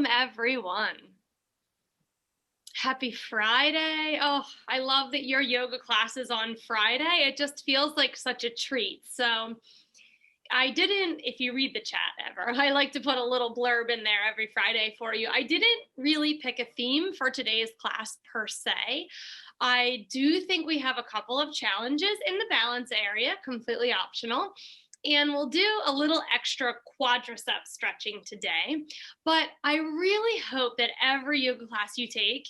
Welcome, everyone. Happy Friday. Oh, I love that your yoga class is on Friday. It just feels like such a treat. So I didn't, if you read the chat ever, I like to put a little blurb in there every Friday for you. I didn't really pick a theme for today's class per se. I do think we have a couple of challenges in the balance area, completely optional. And we'll do a little extra quadricep stretching today. But I really hope that every yoga class you take,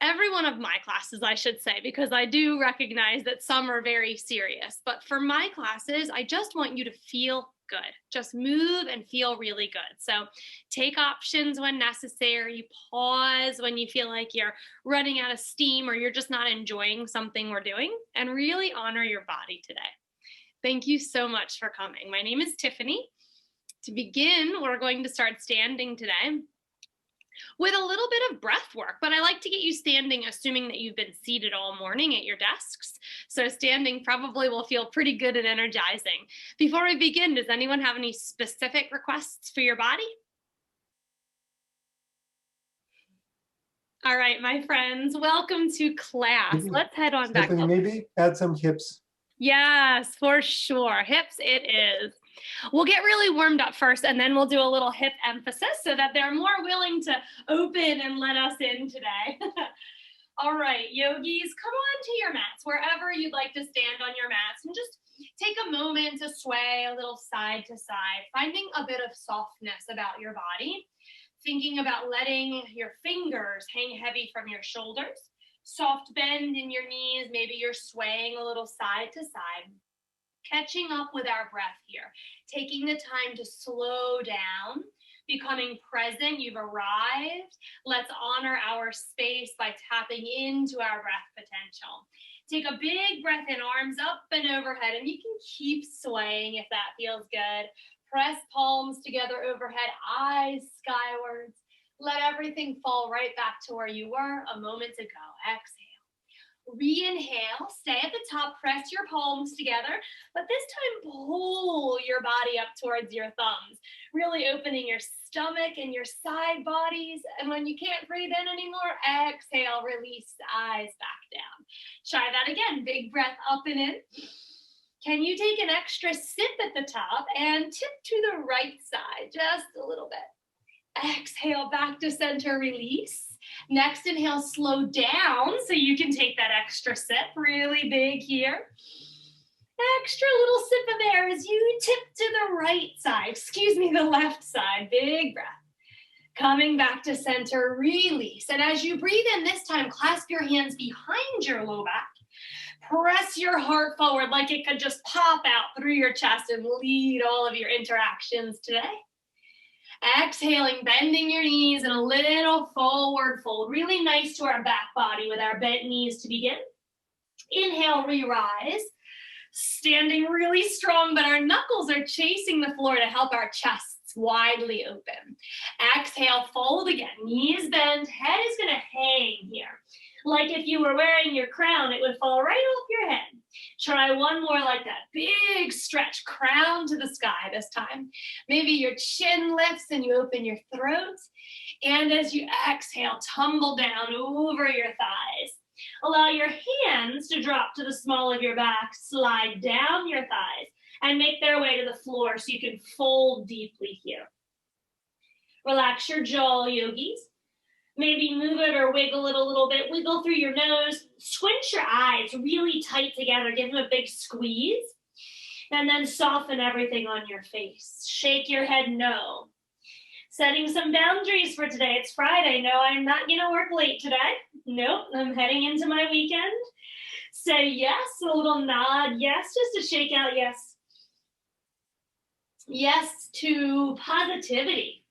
every one of my classes, I should say, because I do recognize that some are very serious. But for my classes, I just want you to feel good. Just move and feel really good. So take options when necessary, pause when you feel like you're running out of steam or you're just not enjoying something we're doing, and really honor your body today. Thank you so much for coming. My name is Tiffany. To begin, we're going to start standing today with a little bit of breath work, but I like to get you standing, assuming that you've been seated all morning at your desks. So standing probably will feel pretty good and energizing. Before we begin, does anyone have any specific requests for your body? All right, my friends, welcome to class. Let's head on back. Tiffany, maybe add some hips. Yes, for sure. Hips it is. We'll get really warmed up first, and then we'll do a little hip emphasis so that they're more willing to open and let us in today. All right, yogis, come on to your mats, wherever you'd like to stand on your mats, and just take a moment to sway a little side to side, finding a bit of softness about your body, thinking about letting your fingers hang heavy from your shoulders. Soft bend in your knees, maybe you're swaying a little side to side. Catching up with our breath here, taking the time to slow down, becoming present. You've arrived. Let's honor our space by tapping into our breath potential. Take a big breath in, arms up and overhead, and you can keep swaying if that feels good. Press palms together overhead, eyes skywards. Let everything fall right back to where you were a moment ago. Exhale. Re-inhale. Stay at the top. Press your palms together. But this time, pull your body up towards your thumbs. Really opening your stomach and your side bodies. And when you can't breathe in anymore, exhale. Release the eyes back down. Try that again. Big breath up and in. Can you take an extra sip at the top and tip to the right side just a little bit? Exhale, back to center, release. Next inhale, slow down so you can take that extra sip, really big here. Extra little sip of air as you tip to the right side, the left side, big breath. Coming back to center, release. And as you breathe in this time, clasp your hands behind your low back. Press your heart forward like it could just pop out through your chest and lead all of your interactions today. Exhaling, bending your knees and a little forward fold. Really nice to our back body with our bent knees to begin. Inhale, re-rise. Standing really strong, but our knuckles are chasing the floor to help our chests widely open. Exhale, fold again. Knees bend, head is going to hang here. Like if you were wearing your crown, it would fall right off your head. Try one more like that. Big stretch, crown to the sky this time. Maybe your chin lifts and you open your throat. And as you exhale, tumble down over your thighs. Allow your hands to drop to the small of your back, slide down your thighs, and make their way to the floor so you can fold deeply here. Relax your jaw, yogis. Maybe move it or wiggle it a little bit. Wiggle through your nose. Squinch your eyes really tight together. Give them a big squeeze. And then soften everything on your face. Shake your head no. Setting some boundaries for today. It's Friday. No, I'm not going to work late today. Nope, I'm heading into my weekend. Say yes, a little nod. Yes, just to shake out yes. Yes to positivity.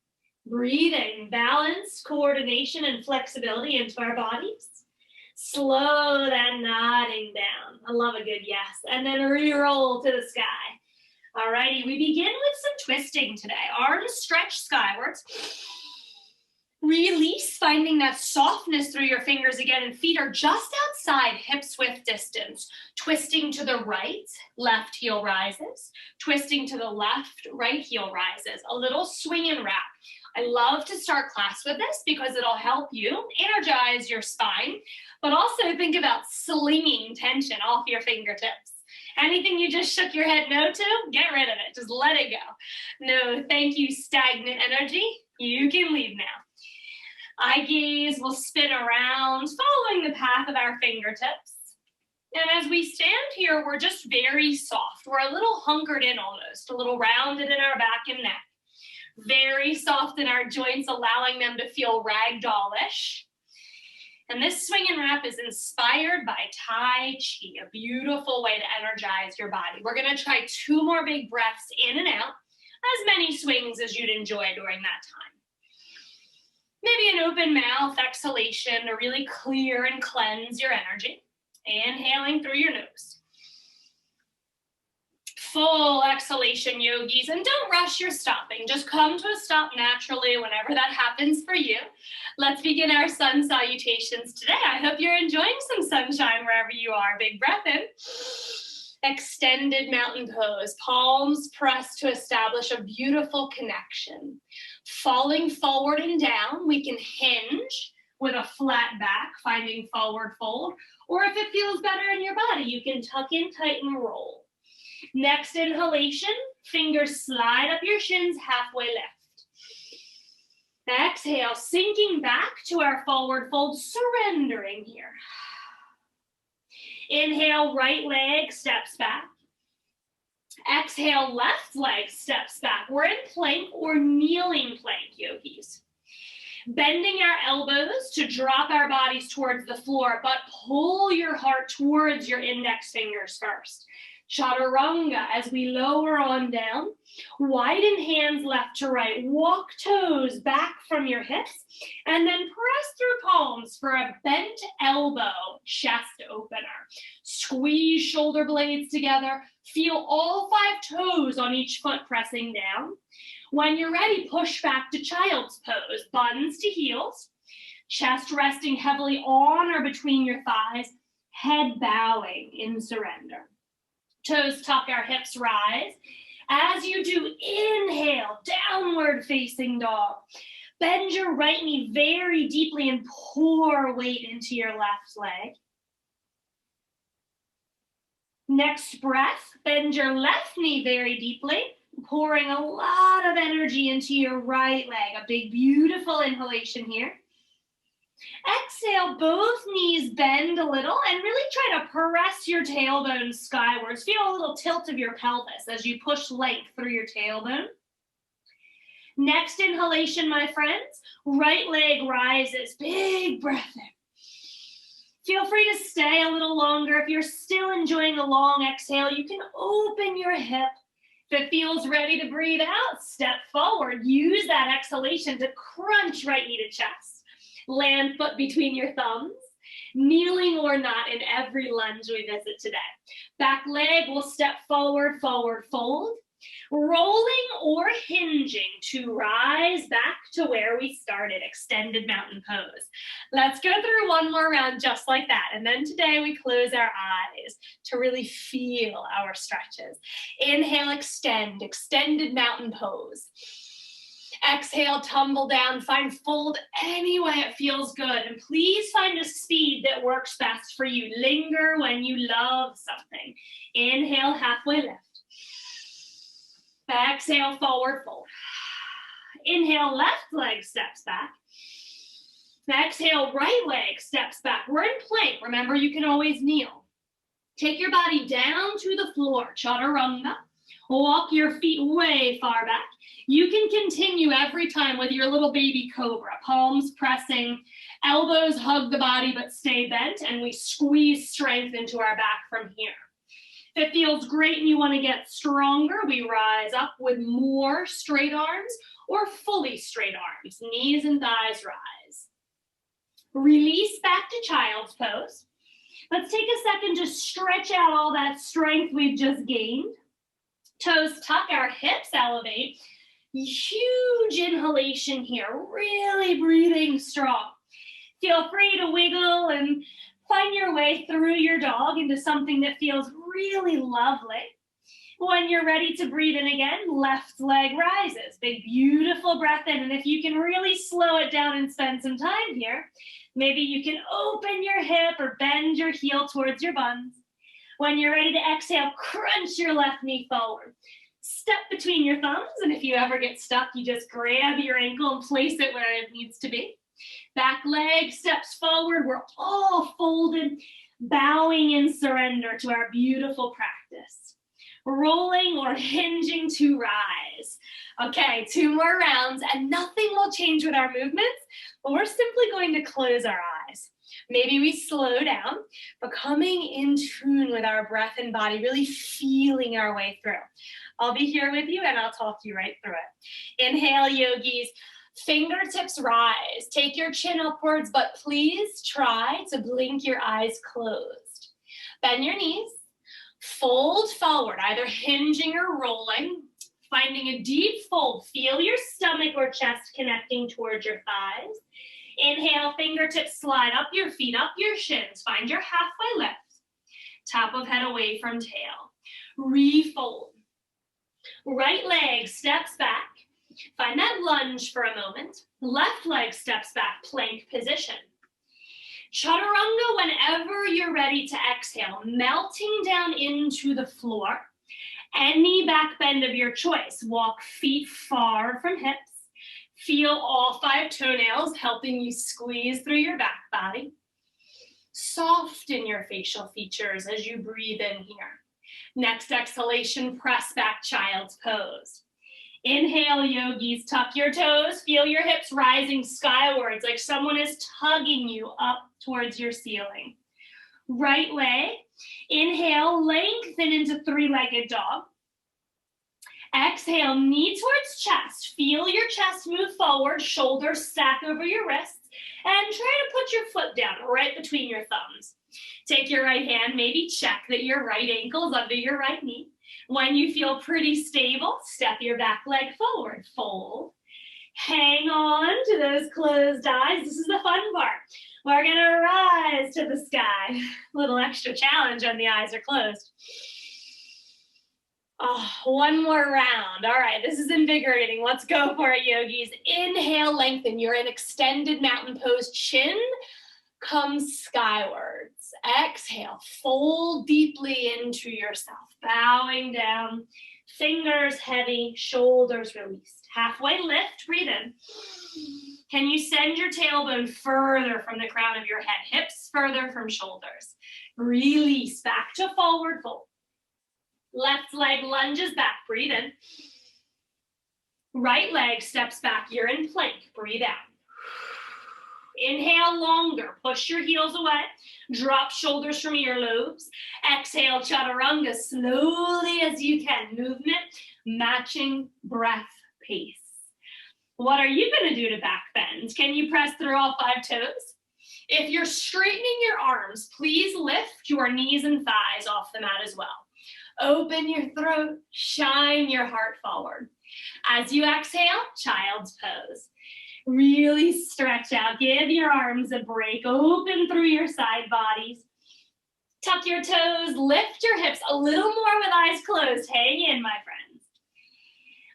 Breathing, balance, coordination, and flexibility into our bodies. Slow that nodding down. I love a good yes. And then re-roll to the sky. All righty, we begin with some twisting today. Arms stretch skywards. Release Finding that softness through your fingers again, and feet are just outside hips width distance. Twisting to the right, left heel rises. Twisting to the left, right heel rises. A little swing and wrap. I love to start class with this because it'll help you energize your spine, but also think about slinging tension off your fingertips. Anything you just shook your head no to, get rid of it. Just let it go. No, thank you, stagnant energy. You can leave now. Eye gaze will spin around, following the path of our fingertips. And as we stand here, we're just very soft. We're a little hunkered in almost, a little rounded in our back and neck. Very soft in our joints, allowing them to feel ragdollish. And this swing and wrap is inspired by Tai Chi, a beautiful way to energize your body. We're gonna try 2 more big breaths in and out, as many swings as you'd enjoy during that time. Maybe an open mouth exhalation to really clear and cleanse your energy. Inhaling through your nose. Full exhalation, yogis, and don't rush your stopping. Just come to a stop naturally whenever that happens for you. Let's begin our sun salutations today. I hope you're enjoying some sunshine wherever you are. Big breath in. Extended mountain pose. Palms pressed to establish a beautiful connection. Falling forward and down, we can hinge with a flat back, finding forward fold. Or if it feels better in your body, you can tuck in, tighten, roll. Next inhalation, fingers slide up your shins, halfway lift. Exhale, sinking back to our forward fold, surrendering here. Inhale, right leg steps back. Exhale, left leg steps back. We're in plank or kneeling plank, yogis. Bending our elbows to drop our bodies towards the floor, but pull your heart towards your index fingers first. Chaturanga as we lower on down. Widen hands left to right. Walk toes back from your hips. And then press through palms for a bent elbow chest opener. Squeeze shoulder blades together. Feel all 5 toes on each foot pressing down. When you're ready, push back to child's pose. Buns to heels. Chest resting heavily on or between your thighs. Head bowing in surrender. Toes tuck, our hips rise. As you do, inhale, downward facing dog. Bend your right knee very deeply and pour weight into your left leg. Next breath, bend your left knee very deeply, pouring a lot of energy into your right leg. A big, beautiful inhalation here. Exhale, both knees bend a little and really try to press your tailbone skywards. Feel a little tilt of your pelvis as you push length through your tailbone. Next inhalation, my friends, right leg rises. Big breath in. Feel free to stay a little longer. If you're still enjoying a long exhale, you can open your hip. If it feels ready to breathe out, step forward. Use that exhalation to crunch right knee to chest. Land foot between your thumbs, kneeling or not in every lunge we visit today. Back leg will step forward, forward fold. Rolling or hinging to rise back to where we started, extended mountain pose. Let's go through one more round just like that. And then today we close our eyes to really feel our stretches. Inhale, extend, extended mountain pose. Exhale, tumble down, find fold any way it feels good. And please find a speed that works best for you. Linger when you love something. Inhale, halfway lift. Exhale, forward fold. Inhale, left leg steps back. Exhale, right leg steps back. We're in plank. Remember, you can always kneel. Take your body down to the floor, chaturanga. Walk your feet way far back. You can continue every time with your little baby cobra. Palms pressing, elbows hug the body but stay bent, and we squeeze strength into our back from here. If it feels great and you want to get stronger, we rise up with more straight arms or fully straight arms. Knees and thighs rise. Release back to child's pose. Let's take a second to stretch out all that strength we've just gained. Toes tuck, our hips elevate. Huge inhalation here, really breathing strong. Feel free to wiggle and find your way through your dog into something that feels really lovely. When you're ready to breathe in again, left leg rises. Big, beautiful breath in. And if you can really slow it down and spend some time here, maybe you can open your hip or bend your heel towards your buns. When you're ready to exhale, crunch your left knee forward. Step between your thumbs, and if you ever get stuck, you just grab your ankle and place it where it needs to be. Back leg steps forward. We're all folded, bowing in surrender to our beautiful practice. Rolling or hinging to rise. Okay, 2 more rounds, and nothing will change with our movements, but we're simply going to close our eyes. Maybe we slow down, becoming in tune with our breath and body, really feeling our way through. I'll be here with you and I'll talk you right through it. Inhale, yogis. Fingertips rise. Take your chin upwards, but please try to blink your eyes closed. Bend your knees. Fold forward, either hinging or rolling. Finding a deep fold. Feel your stomach or chest connecting towards your thighs. Inhale, fingertips slide up your feet, up your shins. Find your halfway lift. Top of head away from tail. Refold. Right leg steps back. Find that lunge for a moment. Left leg steps back, plank position. Chaturanga whenever you're ready to exhale, melting down into the floor. Any back bend of your choice. Walk feet far from hips. Feel all 5 toenails helping you squeeze through your back body. Soften your facial features as you breathe in here. Next exhalation, press back, child's pose. Inhale, yogis, tuck your toes. Feel your hips rising skywards like someone is tugging you up towards your ceiling. Right leg, inhale, lengthen into 3-legged dog. Exhale, knee towards chest. Feel your chest move forward, shoulders stack over your wrists, and try to put your foot down right between your thumbs. Take your right hand, maybe check that your right ankle's under your right knee. When you feel pretty stable, step your back leg forward, fold. Hang on to those closed eyes. This is the fun part. We're gonna rise to the sky. A little extra challenge when the eyes are closed. Oh, 1 more round. All right, this is invigorating. Let's go for it, yogis. Inhale, lengthen. You're in extended mountain pose. Chin comes skywards. Exhale, fold deeply into yourself. Bowing down, fingers heavy, shoulders released. Halfway lift, breathe in. Can you send your tailbone further from the crown of your head? Hips further from shoulders. Release back to forward fold. Left leg lunges back, breathe in. Right leg steps back, you're in plank, breathe out. Inhale longer, push your heels away, drop shoulders from earlobes. Exhale, chaturanga, slowly as you can. Movement, matching breath pace. What are you gonna do to back bend? Can you press through all 5 toes? If you're straightening your arms, please lift your knees and thighs off the mat as well. Open your throat, shine your heart forward. As you exhale, child's pose. Really stretch out, give your arms a break, open through your side bodies. Tuck your toes, lift your hips a little more with eyes closed. Hang in, my friends.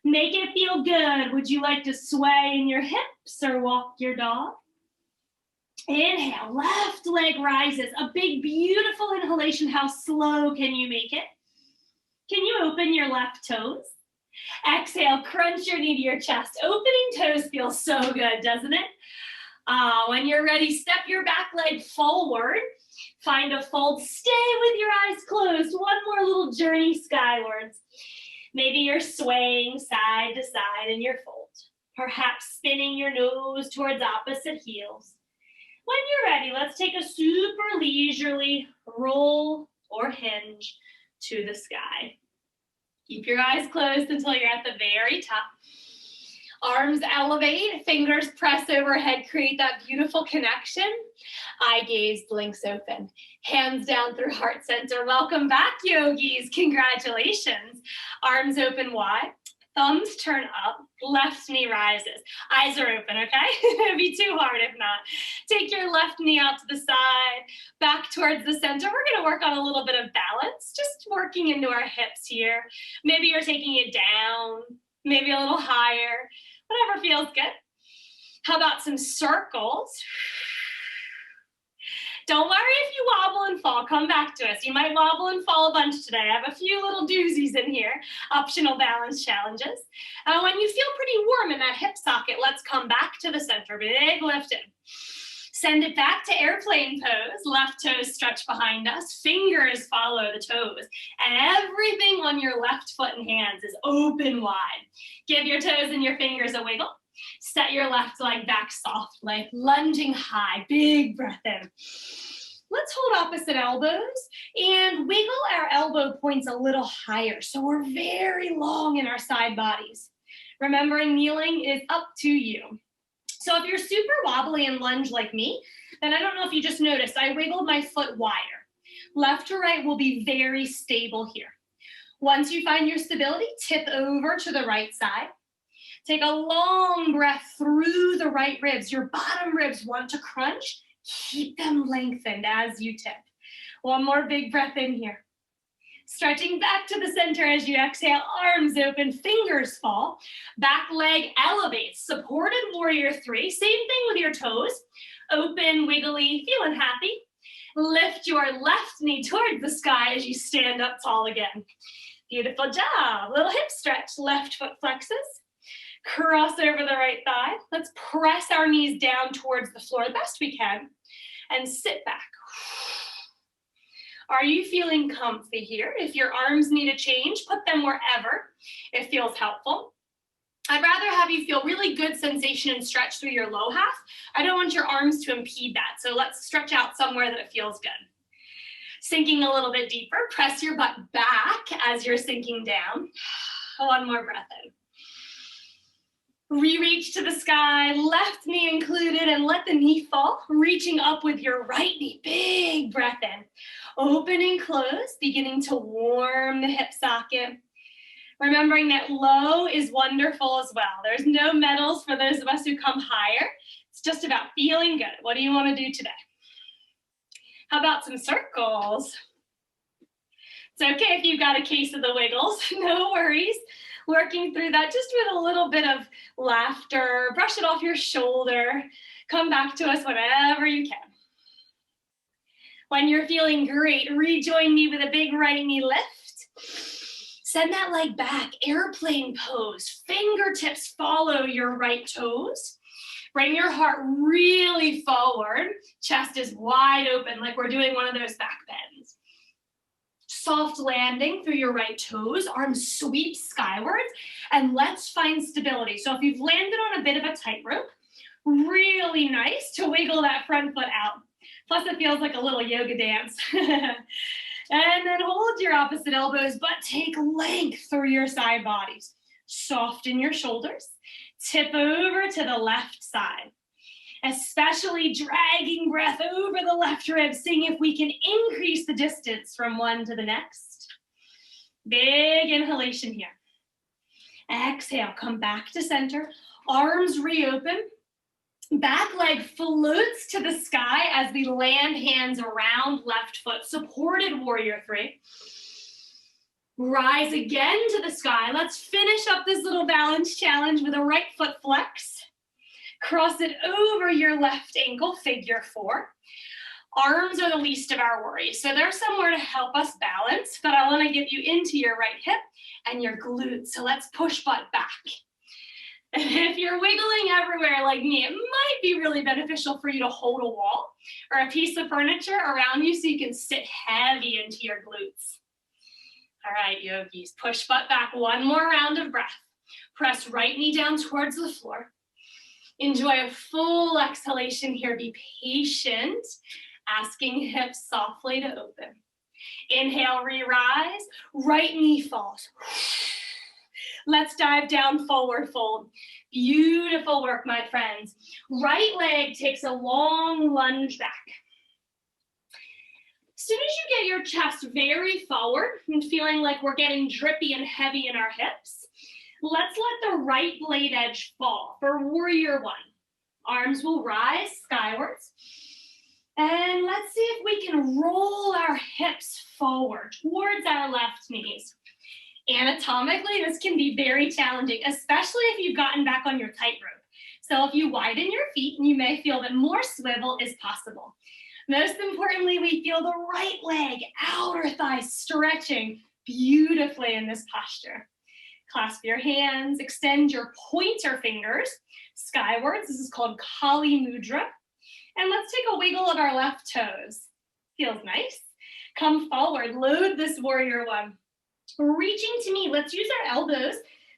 Make it feel good. Would you like to sway in your hips or walk your dog? Inhale, left leg rises. A big, beautiful inhalation. How slow can you make it? Can you open your left toes? Exhale, crunch your knee to your chest. Opening toes feels so good, doesn't it? When you're ready, step your back leg forward. Find a fold. Stay with your eyes closed. 1 more little journey skywards. Maybe you're swaying side to side in your fold. Perhaps spinning your nose towards opposite heels. When you're ready, let's take a super leisurely roll or hinge to the sky. Keep your eyes closed until you're at the very top. Arms elevate, fingers press overhead, create that beautiful connection. Eye gaze blinks open. Hands down through heart center. Welcome back, yogis. Congratulations. Arms open wide, Thumbs turn up, left knee rises. Eyes are open, okay? It'd be too hard if not. Take your left knee out to the side, back towards the center. We're gonna work on a little bit of balance, just working into our hips here. Maybe you're taking it down, maybe a little higher, whatever feels good. How about some circles? Don't worry if you wobble and fall, come back to us. You might wobble and fall a bunch today. I have a few little doozies in here, optional balance challenges. When you feel pretty warm in that hip socket, let's come back to the center, big lift in. Send it back to airplane pose, left toes stretch behind us, fingers follow the toes, and everything on your left foot and hands is open wide. Give your toes and your fingers a wiggle. Set your left leg back soft, like lunging high, big breath in. Let's hold opposite elbows and wiggle our elbow points a little higher so we're very long in our side bodies. Remembering kneeling is up to you. So if you're super wobbly and lunge like me, then I don't know if you just noticed, I wiggled my foot wider. Left to right will be very stable here. Once you find your stability, tip over to the right side. Take a long breath through the right ribs. Your bottom ribs want to crunch. Keep them lengthened as you tip. One more big breath in here. Stretching back to the center as you exhale, arms open, fingers fall. Back leg elevates, supported warrior three. Same thing with your toes. Open, wiggly, feeling happy. Lift your left knee towards the sky as you stand up tall again. Beautiful job. Little hip stretch, left foot flexes. Cross over the right thigh. Let's press our knees down towards the floor the best we can and sit back. Are you feeling comfy here? If your arms need a change, put them wherever it feels helpful. I'd rather have you feel really good sensation and stretch through your low half. I don't want your arms to impede that, so let's stretch out somewhere that it feels good. Sinking a little bit deeper, press your butt back as you're sinking down. One more breath in. Re-reach to the sky, left knee included, and let the knee fall. Reaching up with your right knee, big breath in. Open and close, beginning to warm the hip socket. Remembering that low is wonderful as well. There's no medals for those of us who come higher. It's just about feeling good. What do you want to do today? How about some circles? It's okay if you've got a case of the wiggles, no worries. Working through that just with a little bit of laughter, brush it off your shoulder, come back to us whenever you can. When you're feeling great, rejoin me with a big right knee lift. Send that leg back, airplane pose, fingertips follow your right toes. Bring your heart really forward, chest is wide open like we're doing one of those back bends. Soft landing through your right toes, arms sweep skywards, and let's find stability. So if you've landed on a bit of a tightrope, really nice to wiggle that front foot out. Plus it feels like a little yoga dance. And then hold your opposite elbows, but take length through your side bodies. Soften your shoulders, tip over to the left side. Especially dragging breath over the left rib, seeing if we can increase the distance from one to the next. Big inhalation here. Exhale, come back to center, arms reopen. Back leg floats to the sky as we land hands around left foot, supported warrior three. Rise again to the sky. Let's finish up this little balance challenge with a right foot flex. Cross it over your left ankle, figure four. Arms are the least of our worries, so they're somewhere to help us balance, but I want to get you into your right hip and your glutes, so let's push butt back. If you're wiggling everywhere like me, it might be really beneficial for you to hold a wall or a piece of furniture around you so you can sit heavy into your glutes. All right, yogis, push butt back. One more round of breath. Press right knee down towards the floor. Enjoy a full exhalation here. Be patient, asking hips softly to open. Inhale, re-rise. Right knee falls. Let's dive down, forward fold. Beautiful work, my friends. Right leg takes a long lunge back. As soon as you get your chest very forward and feeling like we're getting drippy and heavy in our hips, Let's let the right blade edge fall for warrior one. Arms will rise skywards. And let's see if we can roll our hips forward towards our left knees. Anatomically, this can be very challenging, especially if you've gotten back on your tightrope. So if you widen your feet, you may feel that more swivel is possible. Most importantly, we feel the right leg, outer thigh stretching beautifully in this posture. Clasp your hands, extend your pointer fingers skywards. This is called Kali Mudra. And let's take a wiggle of our left toes. Feels nice. Come forward, load this warrior one. Reaching to me, let's use our elbows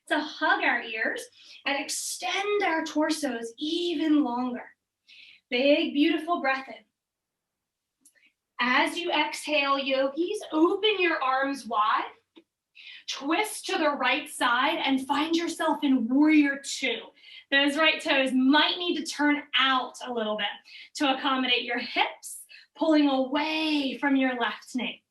to hug our ears and extend our torsos even longer. Big, beautiful breath in. As you exhale, yogis, open your arms wide. Twist to the right side and find yourself in warrior two. Those right toes might need to turn out a little bit to accommodate your hips, pulling away from your left knee.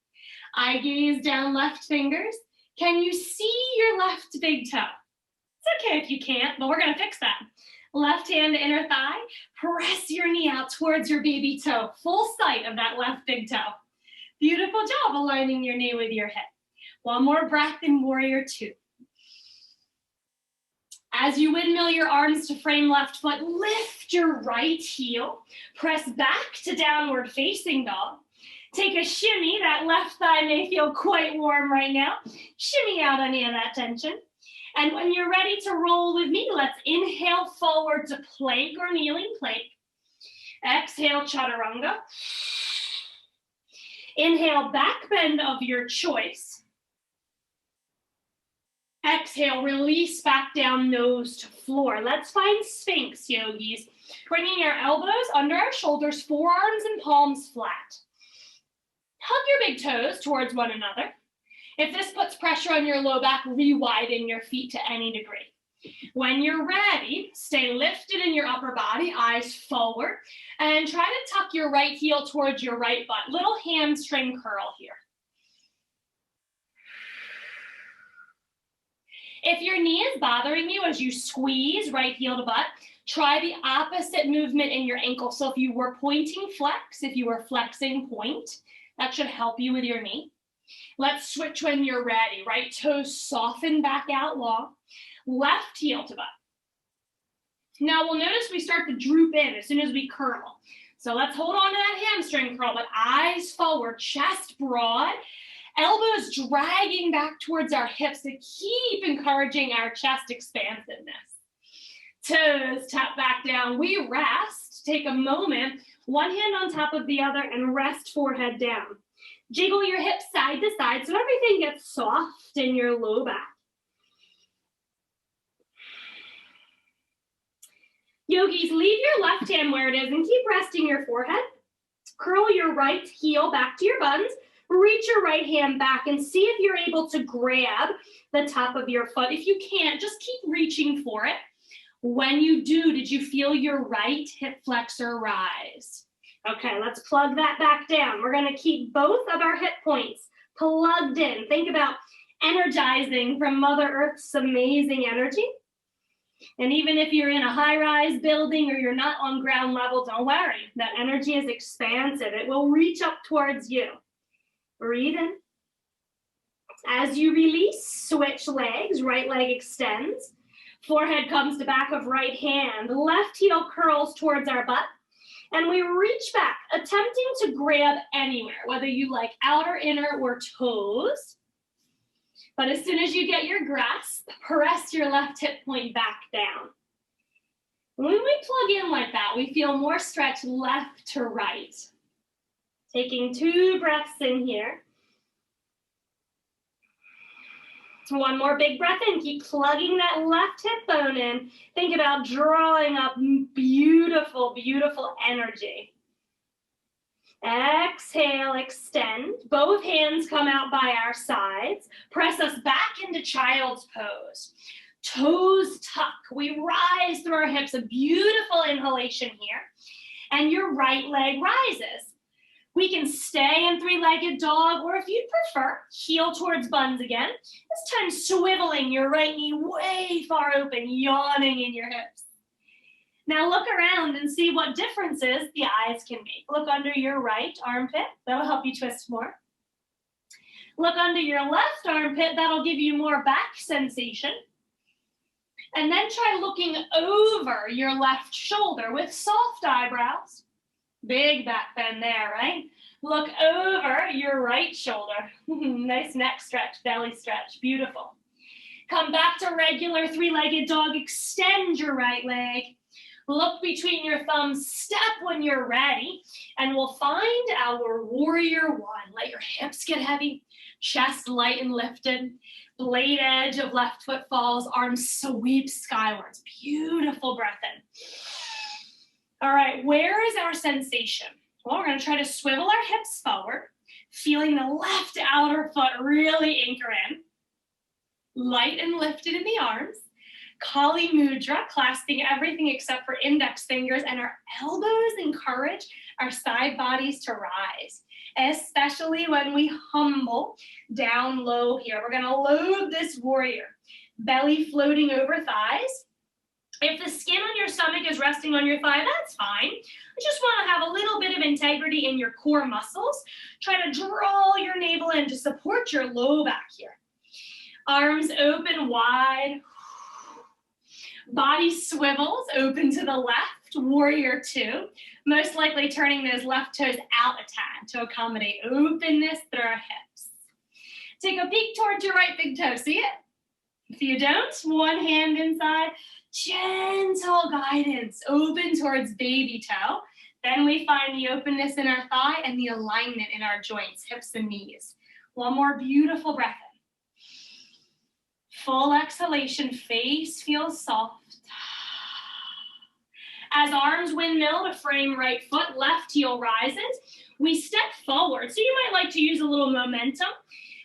Eye gaze down left fingers. Can you see your left big toe? It's okay if you can't, but we're gonna fix that. Left hand to inner thigh, press your knee out towards your baby toe, full sight of that left big toe. Beautiful job aligning your knee with your hip. One more breath in warrior two. As you windmill your arms to frame left foot, lift your right heel, press back to downward facing dog. Take a shimmy, that left thigh may feel quite warm right now. Shimmy out any of that tension. And when you're ready to roll with me, let's inhale forward to plank or kneeling plank. Exhale, chaturanga. Inhale, back bend of your choice. Exhale, release back down, nose to floor. Let's find Sphinx, yogis. Bringing our elbows under our shoulders, forearms and palms flat. Hug your big toes towards one another. If this puts pressure on your low back, re-widen your feet to any degree. When you're ready, stay lifted in your upper body, eyes forward, and try to tuck your right heel towards your right butt. Little hamstring curl here. If your knee is bothering you as you squeeze right heel to butt, try the opposite movement in your ankle. So if you were pointing, flex. If you were flexing, point. That should help you with your knee. Let's switch when you're ready. Right toes soften back out long. Left heel to butt. Now we'll notice we start to droop in as soon as we curl. So let's hold on to that hamstring curl, but eyes forward, chest broad, elbows dragging back towards our hips to keep encouraging our chest expansiveness. Toes tap back down. We rest. Take a moment, one hand on top of the other, and rest forehead down. Jiggle your hips side to side so everything gets soft in your low back. Yogis, leave your left hand where it is and keep resting your forehead. Curl your right heel back to your buns. Reach your right hand back and see if you're able to grab the top of your foot. If you can't, just keep reaching for it. When you do, did you feel your right hip flexor rise? Okay, let's plug that back down. We're gonna keep both of our hip points plugged in. Think about energizing from Mother Earth's amazing energy. And even if you're in a high-rise building or you're not on ground level, don't worry. That energy is expansive. It will reach up towards you. Breathe in. As you release, switch legs. Right leg extends. Forehead comes to back of right hand. Left heel curls towards our butt. And we reach back, attempting to grab anywhere, whether you like outer, inner, or toes. But as soon as you get your grasp, press your left hip point back down. When we plug in like that, we feel more stretch left to right. Taking 2 breaths in here. One more big breath in. Keep plugging that left hip bone in. Think about drawing up beautiful, beautiful energy. Exhale, extend. Both hands come out by our sides. Press us back into child's pose. Toes tuck. We rise through our hips. A beautiful inhalation here. And your right leg rises. We can stay in three-legged dog, or if you'd prefer, heel towards buns again. This time swiveling your right knee way far open, yawning in your hips. Now look around and see what differences the eyes can make. Look under your right armpit. That'll help you twist more. Look under your left armpit. That'll give you more back sensation. And then try looking over your left shoulder with soft eyebrows. Big back bend there, right? Look over your right shoulder. Nice neck stretch, belly stretch, beautiful. Come back to regular three-legged dog. Extend your right leg. Look between your thumbs, step when you're ready, and we'll find our warrior one. Let your hips get heavy, chest light and lifted. Blade edge of left foot falls, arms sweep skywards. Beautiful breath in. All right, where is our sensation? Well, we're gonna try to swivel our hips forward, feeling the left outer foot really anchor in. Light and lifted in the arms. Kali Mudra, clasping everything except for index fingers, and our elbows encourage our side bodies to rise, especially when we humble down low here. We're gonna load this warrior. Belly floating over thighs. If the skin on your stomach is resting on your thigh, that's fine. We just want to have a little bit of integrity in your core muscles. Try to draw your navel in to support your low back here. Arms open wide. Body swivels open to the left, warrior two. Most likely turning those left toes out a tad to accommodate openness through our hips. Take a peek towards your right big toe, see it? If you don't, one hand inside, gentle guidance, open towards baby toe. Then we find the openness in our thigh and the alignment in our joints, hips and knees. One more beautiful breath in. Full exhalation, face feels soft. As arms windmill to frame right foot, left heel rises. We step forward, so you might like to use a little momentum.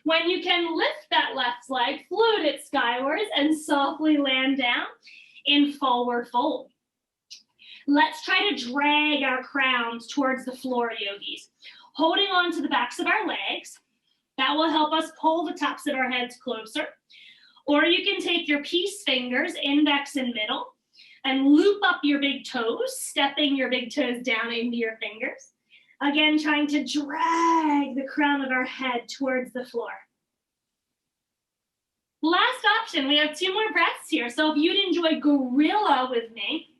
When you can lift that left leg, float it skywards, and softly land down in forward fold. Let's try to drag our crowns towards the floor, yogis. Holding on to the backs of our legs. That will help us pull the tops of our heads closer. Or you can take your peace fingers, index and middle, and loop up your big toes, stepping your big toes down into your fingers. Again, trying to drag the crown of our head towards the floor. Last option, we have 2 more breaths here. So if you'd enjoy gorilla with me,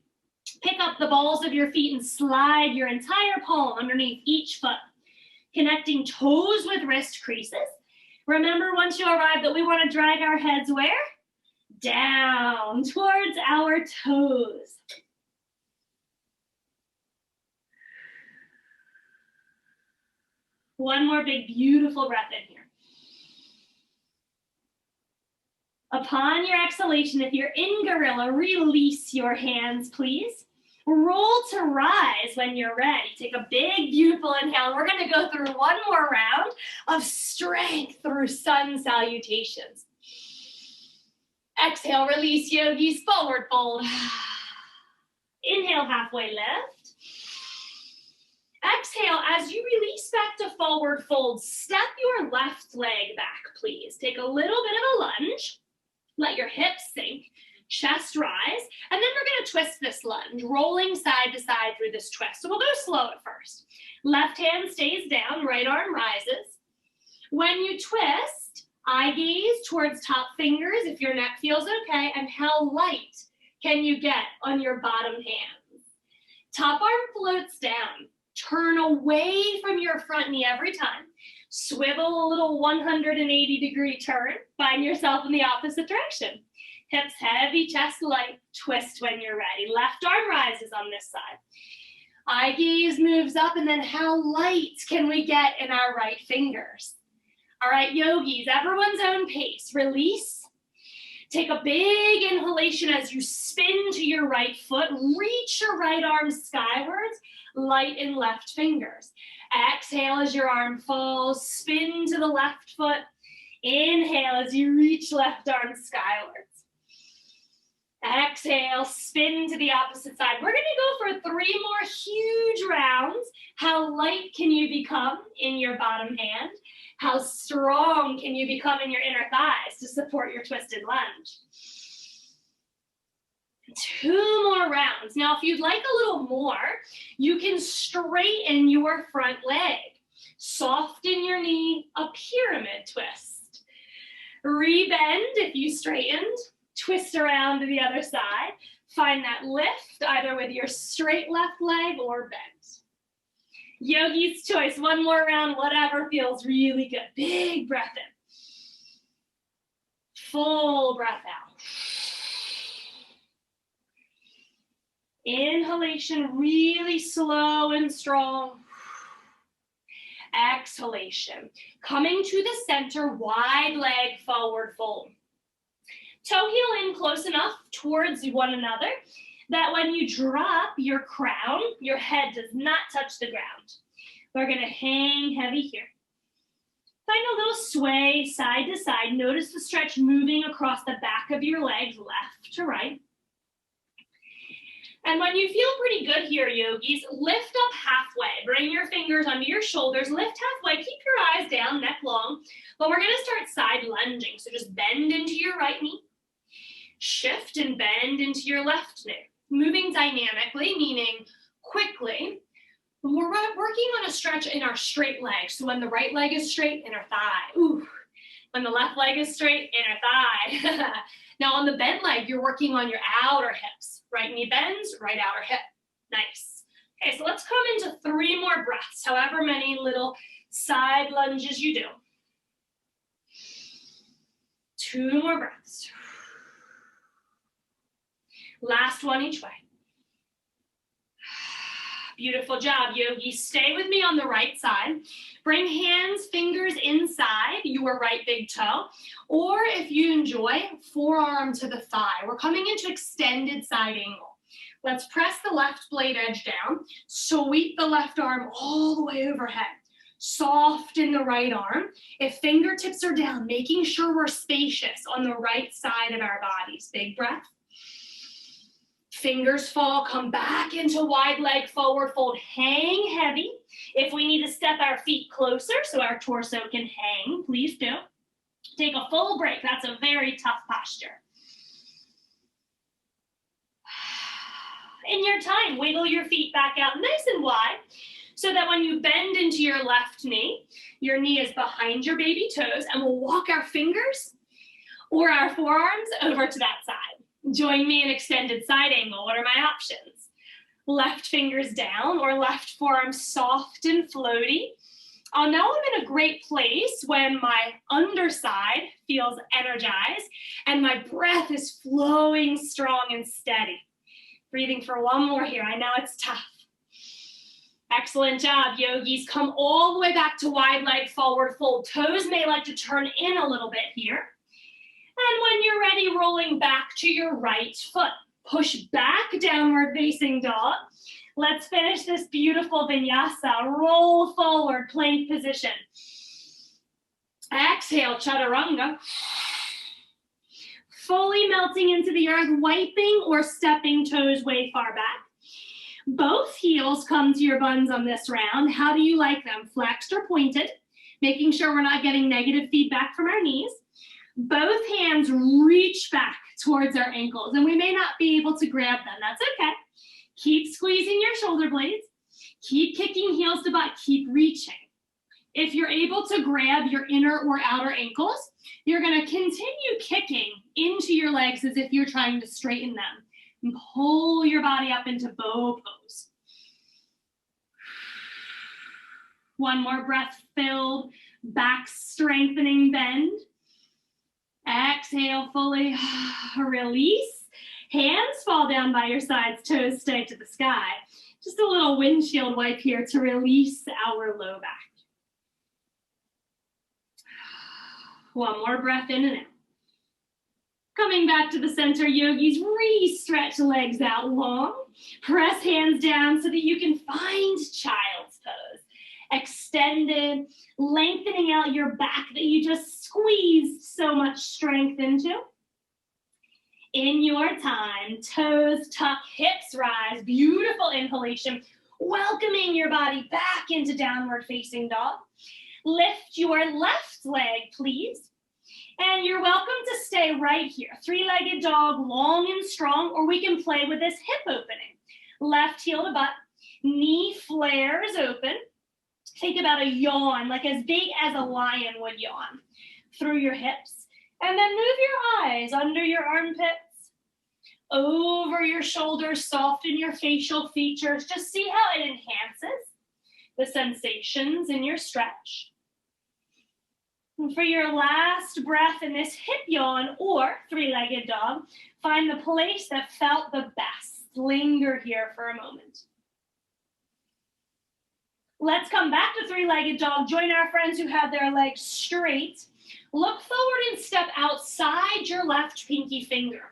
pick up the balls of your feet and slide your entire palm underneath each foot, connecting toes with wrist creases. Remember, once you arrive, that we want to drag our heads where? Down towards our toes. One more big, beautiful breath in here. Upon your exhalation, if you're in gorilla, release your hands, please. Roll to rise when you're ready. Take a big, beautiful inhale. We're going to go through one more round of strength through sun salutations. Exhale, release, yogis, forward fold. Inhale, halfway lift. Exhale, as you release back to forward fold, step your left leg back, please. Take a little bit of a lunge. Let your hips sink, chest rise, and then we're going to twist this lunge, rolling side to side through this twist. So we'll go slow at first. Left hand stays down, right arm rises. When you twist, eye gaze towards top fingers if your neck feels okay, and how light can you get on your bottom hand? Top arm floats down. Turn away from your front knee every time. Swivel a little 180-degree turn. Find yourself in the opposite direction. Hips heavy, chest light. Twist when you're ready. Left arm rises on this side. Eye gaze moves up, and then how light can we get in our right fingers? All right, yogis, everyone's own pace. Release. Take a big inhalation as you spin to your right foot. Reach your right arm skywards. Light in left fingers. Exhale as your arm falls. Spin to the left foot. Inhale as you reach left arm skywards. Exhale, spin to the opposite side. We're going to go for 3 more huge rounds. Have How light can you become in your bottom hand? How strong can you become in your inner thighs to support your twisted lunge? 2 more rounds. Now, if you'd like a little more, you can straighten your front leg. Soften your knee, a pyramid twist. Rebend if you straightened. Twist around to the other side. Find that lift either with your straight left leg or bend. Yogi's choice. One more round, whatever feels really good. Big breath in. Full breath out. Inhalation, really slow and strong. Exhalation. Coming to the center, wide leg forward fold. Toe heel in close enough towards one another that when you drop your crown, your head does not touch the ground. We're gonna hang heavy here. Find a little sway side to side. Notice the stretch moving across the back of your legs, left to right. And when you feel pretty good here, yogis, lift up halfway. Bring your fingers under your shoulders, lift halfway, keep your eyes down, neck long. But we're gonna start side lunging. So just bend into your right knee. Shift and bend into your left knee. Moving dynamically, meaning quickly. We're working on a stretch in our straight leg. So when the right leg is straight, inner thigh. Ooh. When the left leg is straight, inner thigh. Now on the bent leg, you're working on your outer hips. Right knee bends, right outer hip. Nice. Okay, so let's come into 3 more breaths, however many little side lunges you do. 2 more breaths. Last one each way. Beautiful job, yogis. Stay with me on the right side. Bring hands, fingers inside your right big toe. Or if you enjoy, forearm to the thigh. We're coming into extended side angle. Let's press the left blade edge down. Sweep the left arm all the way overhead. Soften the right arm. If fingertips are down, making sure we're spacious on the right side of our bodies. Big breath. Fingers fall, come back into wide leg forward fold. Hang heavy. If we need to step our feet closer so our torso can hang, please do. Take a full break. That's a very tough posture. In your time, wiggle your feet back out nice and wide so that when you bend into your left knee, your knee is behind your baby toes, and we'll walk our fingers or our forearms over to that side. Join me in extended side angle. What are my options? Left fingers down or left forearm soft and floaty. I'll know I'm in a great place when my underside feels energized and my breath is flowing strong and steady. Breathing for one more here. I know it's tough. Excellent job, yogis. Come all the way back to wide leg forward fold. Toes may like to turn in a little bit here. And when you're ready, rolling back to your right foot. Push back, downward facing dog. Let's finish this beautiful vinyasa. Roll forward, plank position. Exhale, chaturanga. Fully melting into the earth, wiping or stepping toes way far back. Both heels come to your buns on this round. How do you like them? Flexed or pointed? Making sure we're not getting negative feedback from our knees. Both hands reach back towards our ankles, and we may not be able to grab them. That's okay. Keep squeezing your shoulder blades. Keep kicking heels to butt. Keep reaching. If you're able to grab your inner or outer ankles, you're going to continue kicking into your legs as if you're trying to straighten them. And pull your body up into bow pose. One more breath filled, back strengthening bend. Exhale fully, release. Hands fall down by your sides, toes stay to the sky. Just a little windshield wipe here to release our low back. One more breath in and out. Coming back to the center, yogis, re-stretch legs out long. Press hands down so that you can find child's pose. Extended, lengthening out your back that you just squeezed so much strength into. In your time, toes tuck, hips rise. Beautiful inhalation. Welcoming your body back into downward facing dog. Lift your left leg, please. And you're welcome to stay right here. Three-legged dog, long and strong, or we can play with this hip opening. Left heel to butt, knee flares open. Think about a yawn, like as big as a lion would yawn through your hips. And then move your eyes under your armpits, over your shoulders, soften your facial features. Just see how it enhances the sensations in your stretch. And for your last breath in this hip yawn or three-legged dog, find the place that felt the best. Linger here for a moment. Let's come back to three-legged dog. Join our friends who have their legs straight. Look forward and step outside your left pinky finger.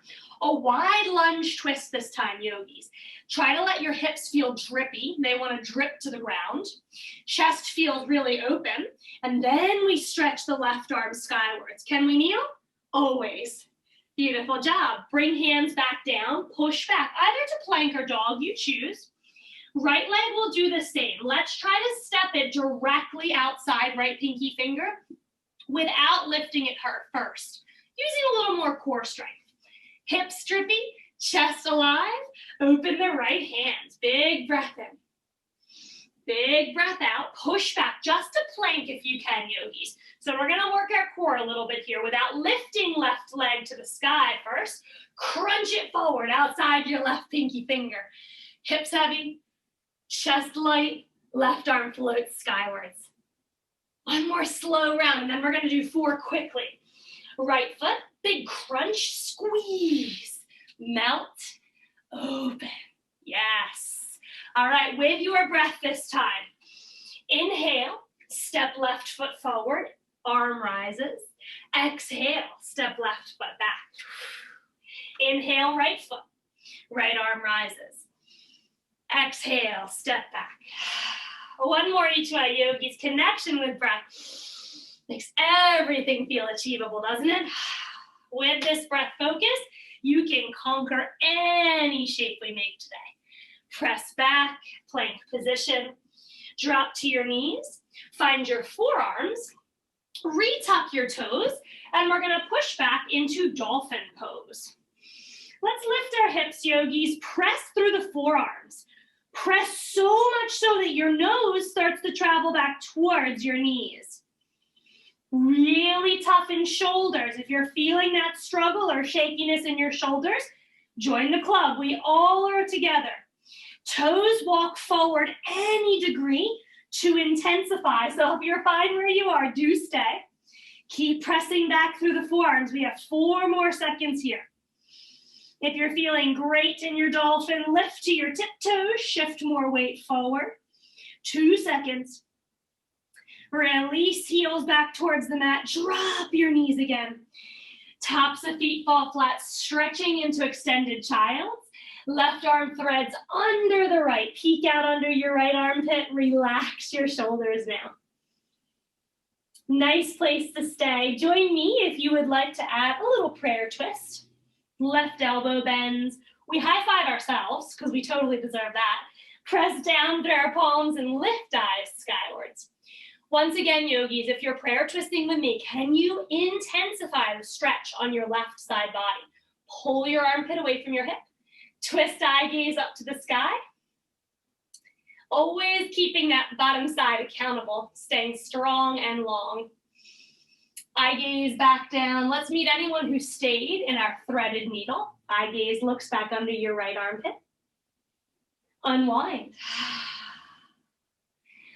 A wide lunge twist this time, yogis. Try to let your hips feel drippy. They want to drip to the ground. Chest feels really open. And then we stretch the left arm skywards. Can we kneel? Always. Beautiful job. Bring hands back down. Push back, either to plank or dog, you choose. Right leg will do the same. Let's try to step it directly outside right pinky finger without lifting it first, using a little more core strength. Hips drippy, chest alive, open the right hand. Big breath in. Big breath out, push back, just a plank if you can, yogis. So we're gonna work our core a little bit here without lifting left leg to the sky first. Crunch it forward outside your left pinky finger. Hips heavy, chest light, left arm floats skywards. One more slow round, and then we're gonna do 4 quickly. Right foot, big crunch, squeeze, melt, open. Yes. All right, with your breath this time. Inhale, step left foot forward, arm rises. Exhale, step left foot back. Inhale, right foot, right arm rises. Exhale, step back. One more each way, yogis. Connection with breath makes everything feel achievable, doesn't it? With this breath focus, you can conquer any shape we make today. Press back, plank position, drop to your knees, find your forearms, retuck your toes, and we're gonna push back into dolphin pose. Let's lift our hips, yogis. Press through the forearms. Press so much so that your nose starts to travel back towards your knees. Really toughen shoulders. If you're feeling that struggle or shakiness in your shoulders, join the club. We all are together. Toes walk forward any degree to intensify. So if you're fine where you are, do stay. Keep pressing back through the forearms. We have 4 more seconds here. If you're feeling great in your dolphin, lift to your tiptoes, shift more weight forward. 2 seconds. Release heels back towards the mat. Drop your knees again. Tops of feet fall flat, stretching into extended child. Left arm threads under the right. Peek out under your right armpit. Relax your shoulders now. Nice place to stay. Join me if you would like to add a little prayer twist. Left elbow bends. We high five ourselves because we totally deserve that. Press down through our palms and lift eyes skywards. Once again, yogis, if you're prayer twisting with me, can you intensify the stretch on your left side body? Pull your armpit away from your hip. Twist eye gaze up to the sky. Always keeping that bottom side accountable, staying strong and long. Eye gaze back down. Let's meet anyone who stayed in our threaded needle. Eye gaze looks back under your right armpit. Unwind.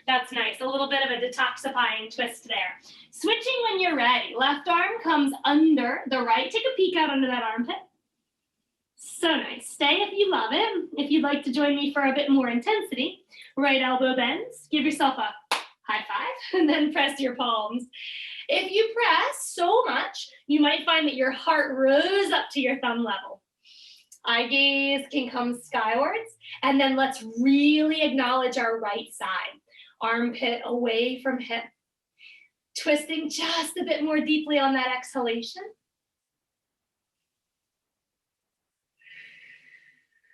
That's nice. A little bit of a detoxifying twist there. Switching when you're ready. Left arm comes under the right. Take a peek out under that armpit. So nice. Stay if you love it. If you'd like to join me for a bit more intensity, right elbow bends. Give yourself a high five and then press your palms. If you press so much, you might find that your heart rose up to your thumb level. Eye gaze can come skywards. And then let's really acknowledge our right side. Armpit away from hip. Twisting just a bit more deeply on that exhalation.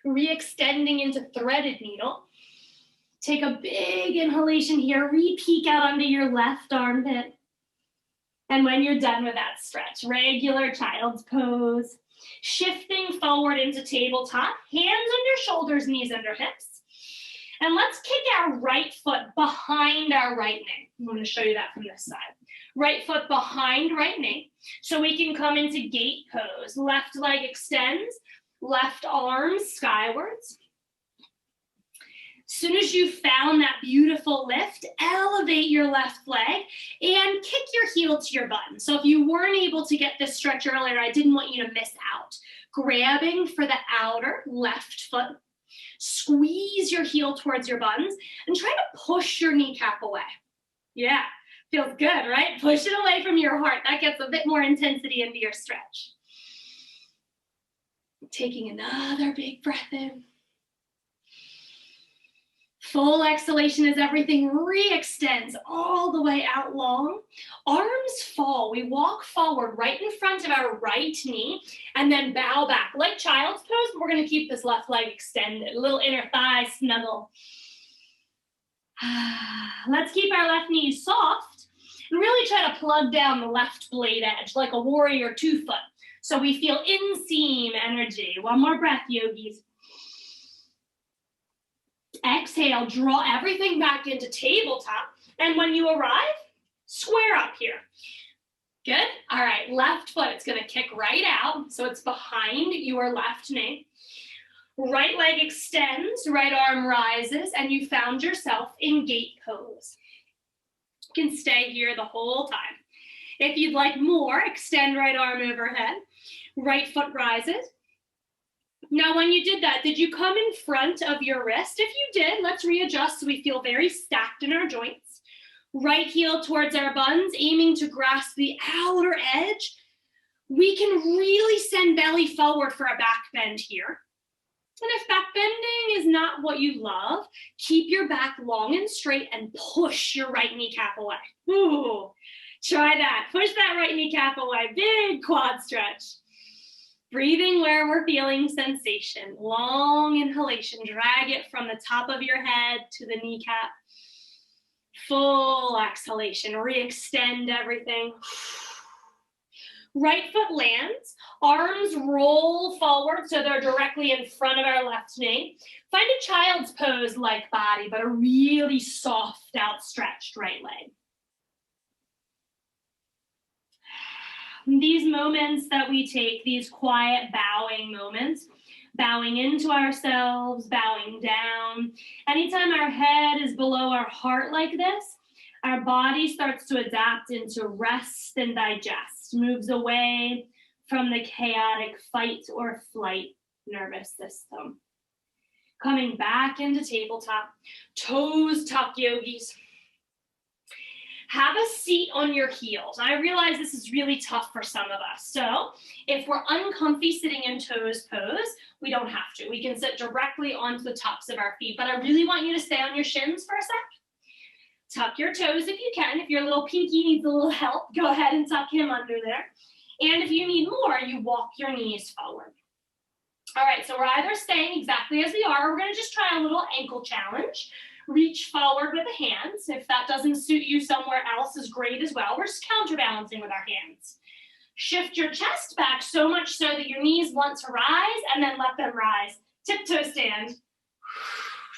Re-extending into threaded needle. Take a big inhalation here. Re-peek out under your left armpit. And when you're done with that stretch, regular child's pose. Shifting forward into tabletop. Hands under shoulders, knees under hips. And let's kick our right foot behind our right knee. I'm going to show you that from this side. Right foot behind right knee. So we can come into gate pose. Left leg extends. Left arm skywards. As soon as you found that beautiful lift, elevate your left leg and kick your heel to your button. So if you weren't able to get this stretch earlier, I didn't want you to miss out. Grabbing for the outer left foot, squeeze your heel towards your buttons and try to push your kneecap away. Yeah, feels good, right? Push it away from your heart. That gets a bit more intensity into your stretch. Taking another big breath in. Full exhalation as everything re-extends all the way out long. Arms fall. We walk forward right in front of our right knee and then bow back. Like child's pose, we're going to keep this left leg extended. A little inner thigh snuggle. Let's keep our left knee soft and really try to plug down the left blade edge like a warrior 2 foot. So we feel inseam energy. One more breath, yogis. Exhale, draw everything back into tabletop. And when you arrive, square up here. Good? All right, left foot, it's gonna kick right out. So it's behind your left knee. Right leg extends, right arm rises, and you found yourself in gate pose. You can stay here the whole time. If you'd like more, extend right arm overhead. Right foot rises. Now, when you did that, did you come in front of your wrist? If you did, let's readjust so we feel very stacked in our joints. Right heel towards our buns, aiming to grasp the outer edge. We can really send belly forward for a back bend here. And if back bending is not what you love, keep your back long and straight and push your right kneecap away. Ooh, try that. Push that right kneecap away. Big quad stretch. Breathing where we're feeling sensation. Long inhalation. Drag it from the top of your head to the kneecap. Full exhalation. Re-extend everything. Right foot lands. Arms roll forward so they're directly in front of our left knee. Find a child's pose like body, but a really soft, outstretched right leg. These moments that we take, these quiet bowing moments, bowing into ourselves, bowing down. Anytime our head is below our heart like this, our body starts to adapt into rest and digest, moves away from the chaotic fight or flight nervous system. Coming back into tabletop, toes tuck, yogis. Have a seat on your heels. I realize this is really tough for some of us. So if we're uncomfy sitting in toes pose, we don't have to. We can sit directly onto the tops of our feet, but I really want you to stay on your shins for a sec. Tuck your toes if you can. If your little pinky needs a little help, go ahead and tuck him under there. And if you need more, you walk your knees forward. All right, so we're either staying exactly as we are, or we're gonna just try a little ankle challenge. Reach forward with the hands. If that doesn't suit you somewhere else is great as well. We're just counterbalancing with our hands. Shift your chest back so much so that your knees want to rise and then let them rise. Tiptoe stand.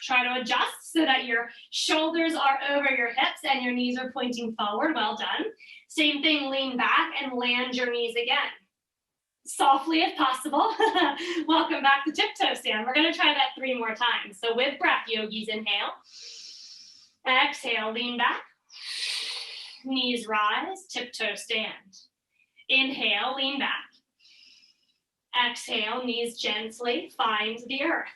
Try to adjust so that your shoulders are over your hips and your knees are pointing forward. Well done. Same thing, lean back and land your knees again. Softly if possible. Welcome back to tiptoe stand. We're going to try that 3 more times. So with breath, yogis, inhale. Exhale, lean back. Knees rise, tiptoe stand. Inhale, lean back. Exhale, knees gently find the earth.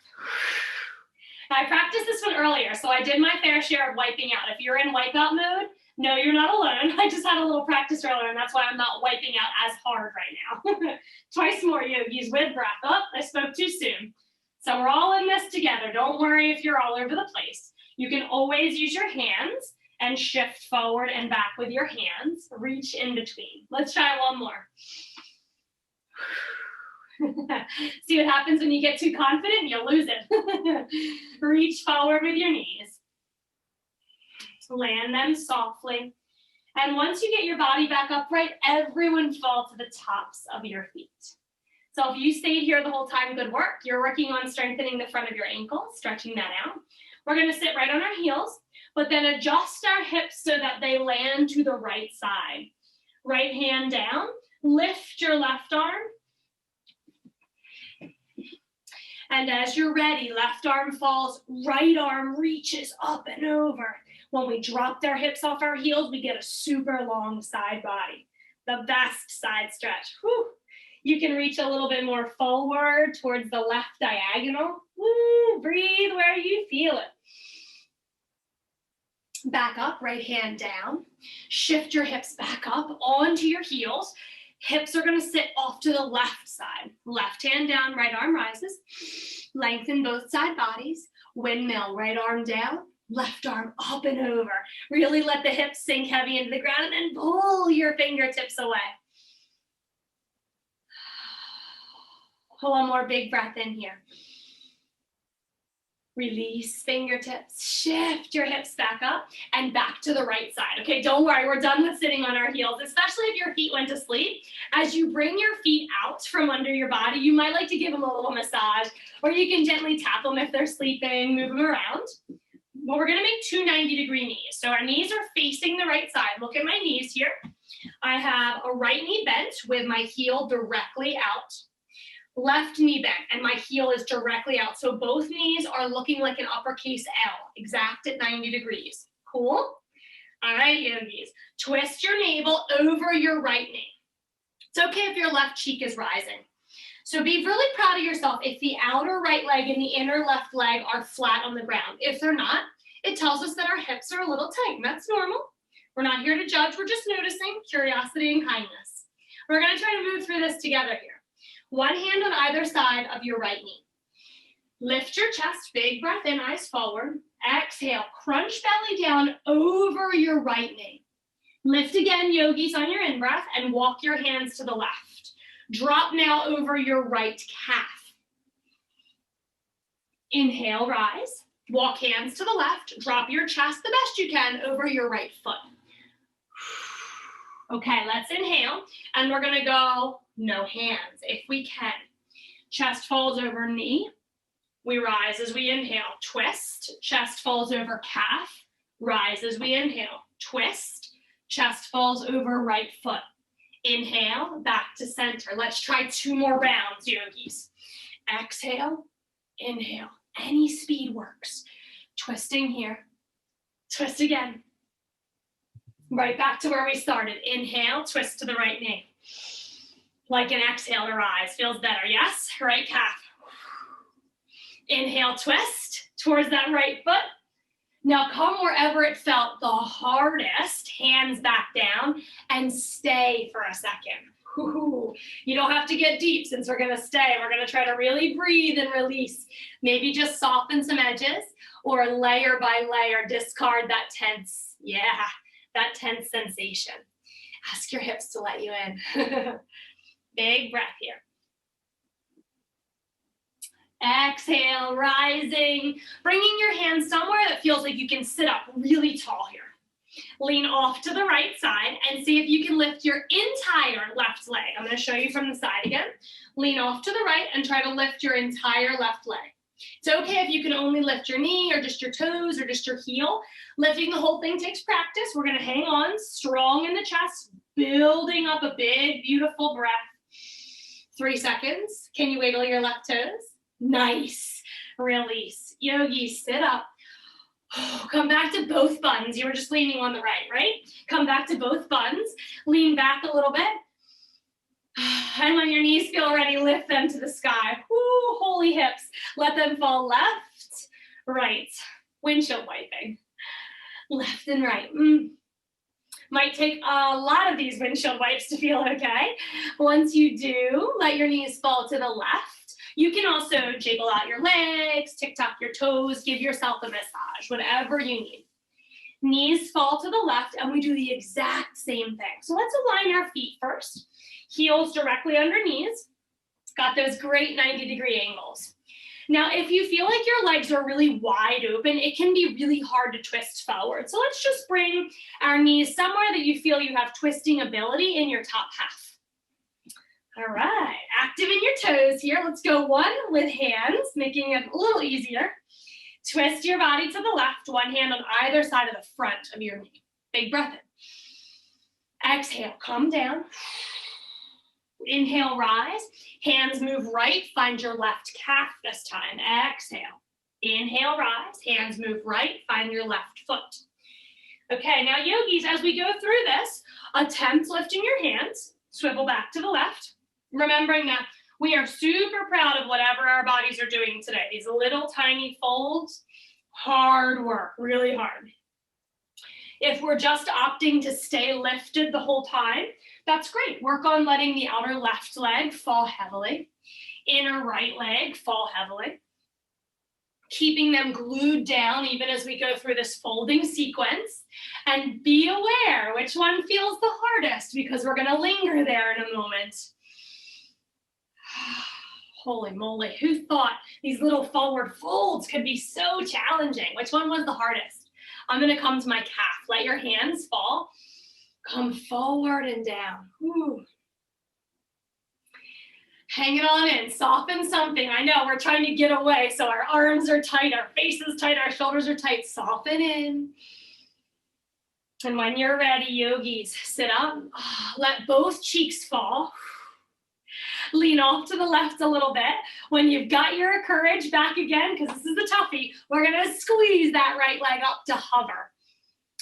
Now, I practiced this one earlier, so I did my fair share of wiping out. If you're in wipeout mode, no, you're not alone. I just had a little practice earlier, and that's why I'm not wiping out as hard right now. Twice more, yogis, with breath. Oh, I spoke too soon. So we're all in this together. Don't worry if you're all over the place. You can always use your hands and shift forward and back with your hands. Reach in between. Let's try one more. See what happens when you get too confident? You lose it. Reach forward with your knees. Land them softly. And once you get your body back upright, everyone fall to the tops of your feet. So if you stayed here the whole time, good work. You're working on strengthening the front of your ankle, stretching that out. We're gonna sit right on our heels, but then adjust our hips so that they land to the right side. Right hand down, lift your left arm. And as you're ready, left arm falls, right arm reaches up and over. When we drop our hips off our heels, we get a super long side body. The best side stretch. Whew. You can reach a little bit more forward towards the left diagonal. Woo. Breathe where you feel it. Back up, right hand down. Shift your hips back up onto your heels. Hips are gonna sit off to the left side. Left hand down, right arm rises. Lengthen both side bodies. Windmill, right arm down. Left arm up and over. Really let the hips sink heavy into the ground and then pull your fingertips away. One more big breath in here. Release fingertips, shift your hips back up and back to the right side. Okay, don't worry, we're done with sitting on our heels, especially if your feet went to sleep. As you bring your feet out from under your body, you might like to give them a little massage, or you can gently tap them if they're sleeping, move them around. Well, we're gonna make two 90-degree knees. So our knees are facing the right side. Look at my knees here. I have a right knee bent with my heel directly out. Left knee bent, and my heel is directly out. So both knees are looking like an uppercase L, exact at 90 degrees. Cool? All right, yogis. Twist your navel over your right knee. It's okay if your left cheek is rising. So be really proud of yourself if the outer right leg and the inner left leg are flat on the ground. If they're not, it tells us that our hips are a little tight, and that's normal. We're not here to judge, we're just noticing curiosity and kindness. We're gonna try to move through this together here. One hand on either side of your right knee. Lift your chest, big breath in, eyes forward. Exhale, crunch belly down over your right knee. Lift again, yogis, on your in-breath, and walk your hands to the left. Drop now over your right calf. Inhale, rise. Walk hands to the left. Drop your chest the best you can over your right foot. Okay, let's inhale, and we're gonna go no hands if we can. Chest falls over knee. We rise as we inhale. Twist. Chest falls over calf. Rise as we inhale. Twist. Chest falls over right foot. Inhale, back to center. Let's try 2 more rounds, yogis. Exhale, inhale. Any speed works. Twisting here. Twist again. Right back to where we started. Inhale, twist to the right knee. Like an exhale to rise. Feels better, yes? Right calf. Inhale, twist towards that right foot. Now come wherever it felt the hardest, hands back down, and stay for a second. Ooh, you don't have to get deep since we're gonna stay. We're gonna try to really breathe and release. Maybe just soften some edges, or layer by layer, discard that tense, that tense sensation. Ask your hips to let you in. Big breath here. Exhale, rising, bringing your hands somewhere that feels like you can sit up really tall here. Lean off to the right side and see if you can lift your entire left leg. I'm going to show you from the side again. Lean off to the right and try to lift your entire left leg. It's okay if you can only lift your knee or just your toes or just your heel. Lifting the whole thing takes practice. We're going to hang on, strong in the chest, building up a big, beautiful breath. 3 seconds. Can you wiggle your left toes? Nice. Release. Yogis, sit up. Come back to both buns. You were just leaning on the right? Come back to both buns. Lean back a little bit. And when your knees feel ready, lift them to the sky. Woo, holy hips. Let them fall left, right. Windshield wiping. Left and right. Might take a lot of these windshield wipes to feel okay. Once you do, let your knees fall to the left. You can also jiggle out your legs, tick-tock your toes, give yourself a massage, whatever you need. Knees fall to the left, and we do the exact same thing. So let's align our feet first. Heels directly under knees. Got those great 90-degree angles. Now, if you feel like your legs are really wide open, it can be really hard to twist forward. So let's just bring our knees somewhere that you feel you have twisting ability in your top half. All right, active in your toes here. Let's go one with hands, making it a little easier. Twist your body to the left, one hand on either side of the front of your knee. Big breath in. Exhale, come down. Inhale, rise. Hands move right, find your left calf this time. Exhale. Inhale, rise. Hands move right, find your left foot. Okay, now yogis, as we go through this, attempt lifting your hands, swivel back to the left, remembering that we are super proud of whatever our bodies are doing today. These little tiny folds, hard work, really hard. If we're just opting to stay lifted the whole time, that's great. Work on letting the outer left leg fall heavily, inner right leg fall heavily, keeping them glued down even as we go through this folding sequence, and be aware which one feels the hardest because we're gonna linger there in a moment. Holy moly, who thought these little forward folds could be so challenging? Which one was the hardest? I'm gonna come to my calf. Let your hands fall. Come forward and down. Ooh. Hang it on in, soften something. I know we're trying to get away, so our arms are tight, our face is tight, our shoulders are tight. Soften in. And when you're ready, yogis, sit up. Let both cheeks fall. Lean off to the left a little bit. When you've got your courage back again, because this is the toughie, we're gonna squeeze that right leg up to hover.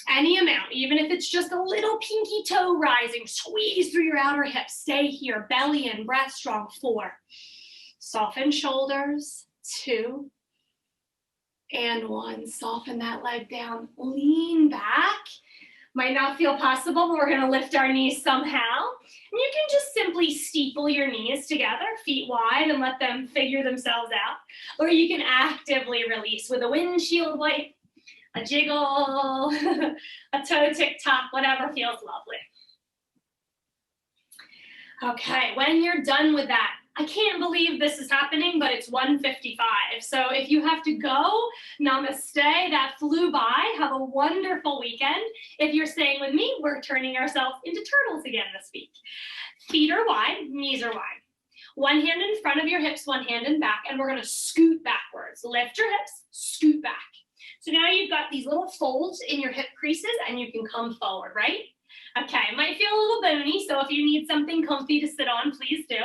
Any amount, even if it's just a little pinky toe rising, squeeze through your outer hips. Stay here, belly in, breath strong. 4. Soften shoulders. 2. And 1. Soften that leg down. Lean back. Might not feel possible, but we're gonna lift our knees somehow. And you can just simply steeple your knees together, feet wide, and let them figure themselves out. Or you can actively release with a windshield wipe, a jiggle, a toe tick-tock, whatever feels lovely. Okay, when you're done with that, I can't believe this is happening, but it's 1:55. So if you have to go, namaste, that flew by. Have a wonderful weekend. If you're staying with me, we're turning ourselves into turtles again this week. Feet are wide, knees are wide. One hand in front of your hips, one hand in back, and we're gonna scoot backwards. Lift your hips, scoot back. So now you've got these little folds in your hip creases and you can come forward, right? Okay, it might feel a little bony, so if you need something comfy to sit on, please do.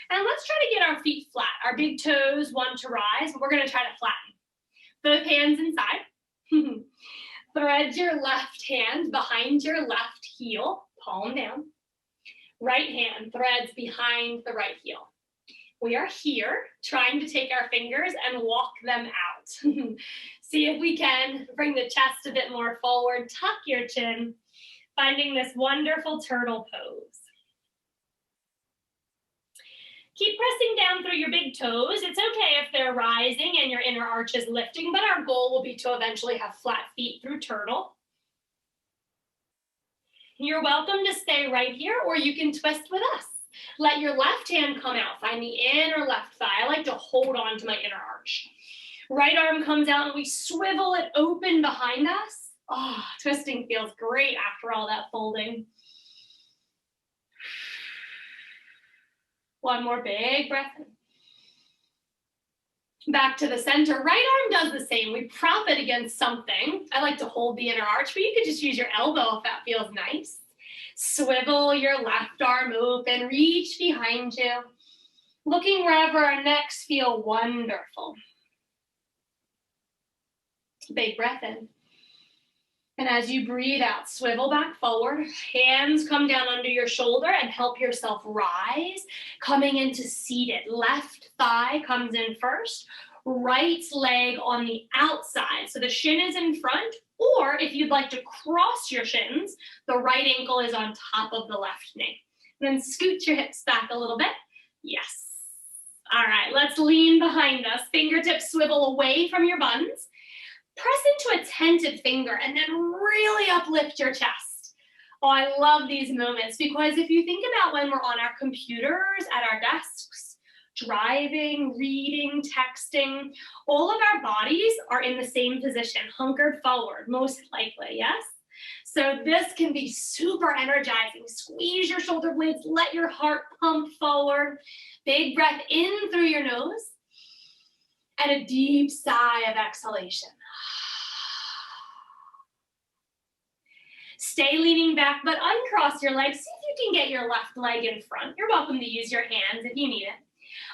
And let's try to get our feet flat. Our big toes want to rise, but we're gonna try to flatten. Both hands inside. Thread your left hand behind your left heel, palm down. Right hand threads behind the right heel. We are here trying to take our fingers and walk them out. See if we can bring the chest a bit more forward, tuck your chin, finding this wonderful turtle pose. Keep pressing down through your big toes. It's okay if they're rising and your inner arch is lifting, but our goal will be to eventually have flat feet through turtle. You're welcome to stay right here, or you can twist with us. Let your left hand come out. Find the inner left thigh. I like to hold on to my inner arch. Right arm comes out and we swivel it open behind us. Oh, twisting feels great after all that folding. One more big breath in. Back to the center. Right arm does the same. We prop it against something. I like to hold the inner arch, but you could just use your elbow if that feels nice. Swivel your left arm open, reach behind you. Looking wherever our necks feel wonderful. Big breath in. And as you breathe out, swivel back forward. Hands come down under your shoulder and help yourself rise. Coming into seated. Left thigh comes in first. Right leg on the outside. So the shin is in front. Or if you'd like to cross your shins, the right ankle is on top of the left knee. Then scoot your hips back a little bit. Yes. All right, let's lean behind us. Fingertips swivel away from your buns. Press into a tented finger and then really uplift your chest. Oh, I love these moments because if you think about when we're on our computers at our desks, driving, reading, texting, all of our bodies are in the same position, hunkered forward, most likely, yes? So this can be super energizing. Squeeze your shoulder blades, let your heart pump forward. Big breath in through your nose, and a deep sigh of exhalation. Stay leaning back, but uncross your legs. See if you can get your left leg in front. You're welcome to use your hands if you need it.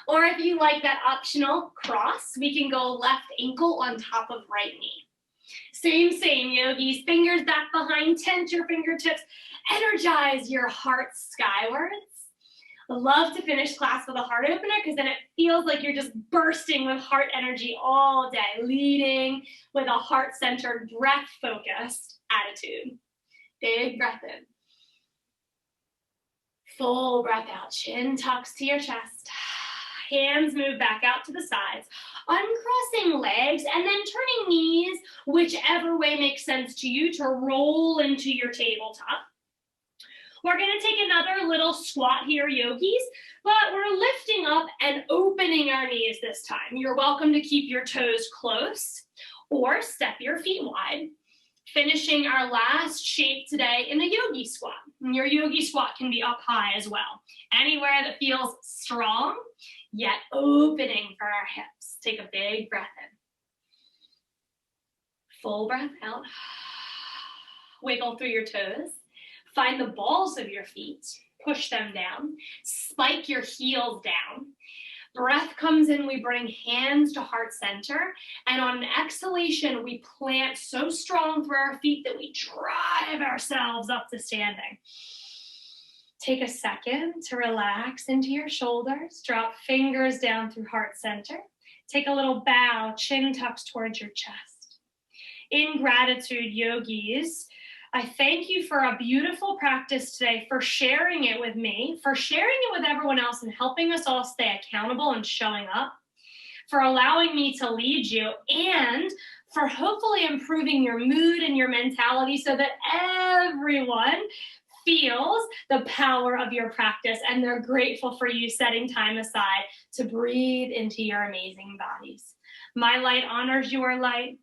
Or if you like that optional cross, we can go left ankle on top of right knee. Same, yogis. Fingers back behind, tent your fingertips. Energize your heart skywards. I love to finish class with a heart opener because then it feels like you're just bursting with heart energy all day, leading with a heart-centered, breath-focused attitude. Big breath in. Full breath out. Chin tucks to your chest. Hands move back out to the sides. Uncrossing legs and then turning knees, whichever way makes sense to you, to roll into your tabletop. We're going to take another little squat here, yogis, but we're lifting up and opening our knees this time. You're welcome to keep your toes close or step your feet wide. Finishing our last shape today in a yogi squat. And your yogi squat can be up high as well. Anywhere that feels strong, yet opening for our hips. Take a big breath in. Full breath out. Wiggle through your toes. Find the balls of your feet. Push them down. Spike your heels down. Breath comes in, we bring hands to heart center. And on an exhalation, we plant so strong through our feet that we drive ourselves up to standing. Take a second to relax into your shoulders. Drop fingers down through heart center. Take a little bow, chin tucks towards your chest. In gratitude, yogis, I thank you for a beautiful practice today, for sharing it with me, for sharing it with everyone else and helping us all stay accountable and showing up, for allowing me to lead you, and for hopefully improving your mood and your mentality so that everyone feels the power of your practice and they're grateful for you setting time aside to breathe into your amazing bodies. My light honors your light.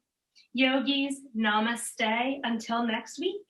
Yogis, namaste. Until next week.